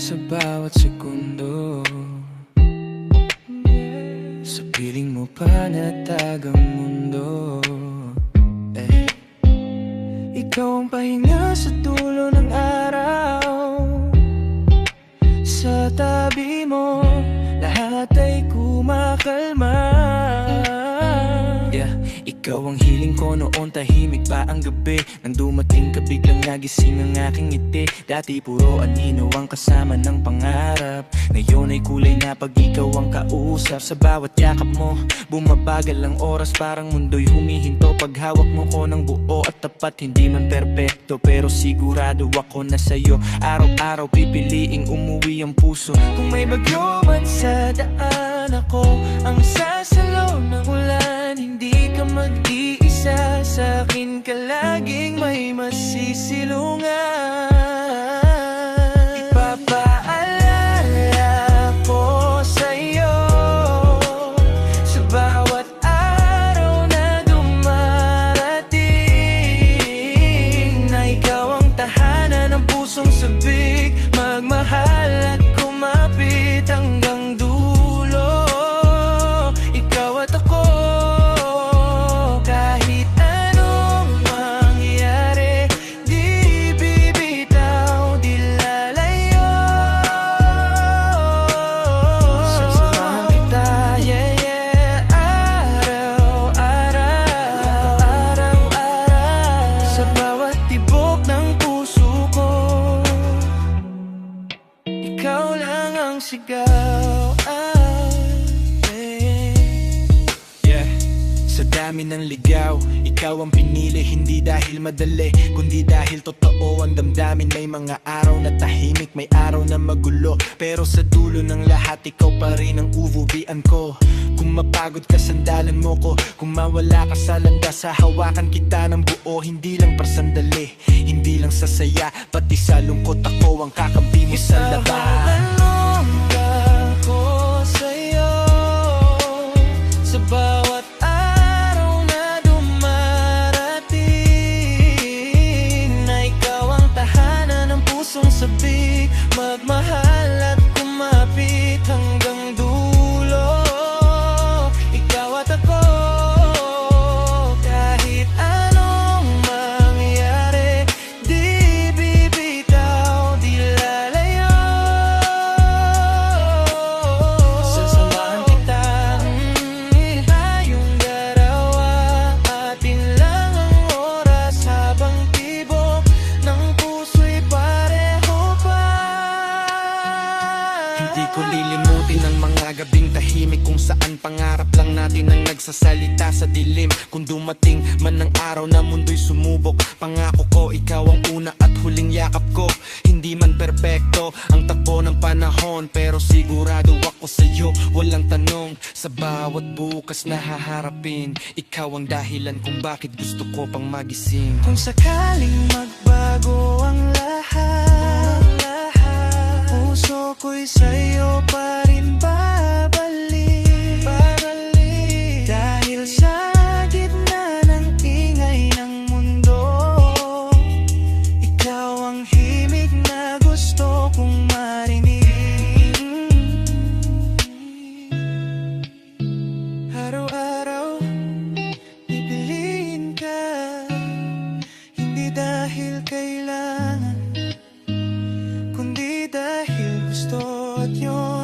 sa bawat segundo. Sa piling mo panatag ang mundo. Ikaw ang pahinga sa dulo ng araw. Sa tabi mo, lahat ay kumakalma. Ikaw ang hiling ko noon, tahimik pa ang gabi. Nang dumating ka biglang nagising ang aking ngiti. Dati puro anino ang kasama ng pangarap. Ngayon ay kulay na pag ikaw ang kausap. Sa bawat yakap mo, bumabagal ang oras. Parang mundo'y humihinto pag hawak mo ko ng buo at tapat. Hindi man perpekto pero sigurado ako na sa'yo araw-araw pipiliing umuwi ang puso. Kung may bagyo man sa daan, ako ang sasalo ng ulan. Hindi ka mag-iisa, sa akin ka laging may masisilungan. Ipapaalala ko sa'yo sa bawat araw na dumarating, na ikaw ang tahanan ng pusong sabik, magmahal at kumapit hanggang dulo. Ikaw at ako, ikaw lang ang sigaw. Sa dami ng ligaw, ikaw ang pinili. Hindi dahil madali, kundi dahil totoo ang damdamin. May mga araw na tahimik, may araw na magulo, pero sa dulo ng lahat, ikaw pa rin ang uvuvian ko. Kung mapagod ka, sandalan mo ko. Kung mawala ka sa landas, hahawakan kita ng buo. Hindi lang para sandali, hindi lang sa saya, pati sa lungkot ako ang kakampi mo sa laban. Sa bawat araw na dumarating, na ikaw ang tahanan ng pusong sabik, magmahal at kumapit hanggang dulo. Ikaw at ako, kahit anong mangyari, di bibitaw, di lalayo. Sasamahan kita, tayong dalawa, atin lang ang oras, habang tibok ng puso'y pareho pa. Hindi ko lilimutin ang mga gabing tahimik, kung saan pangarap lang natin ang nagsasalita sa dilim. Kung dumating man ang araw na mundo'y sumubok, pangako ko ikaw ang una at huling yakap ko. Hindi man perpekto ang takbo ng panahon, pero sigurado ako sa'yo, walang tanong. Sa bawat bukas na haharapin, ikaw ang dahilan kung bakit gusto ko pang magising. Kung sakaling magbago ang lahat, puso ko'y sa'yo pa rin babalik. Dahil sa gitna ng ingay ng mundo, ikaw ang himig na gusto kong marinig. Araw-araw pipiliin ka, hindi dahil kailangan, kundi dahil gusto at yun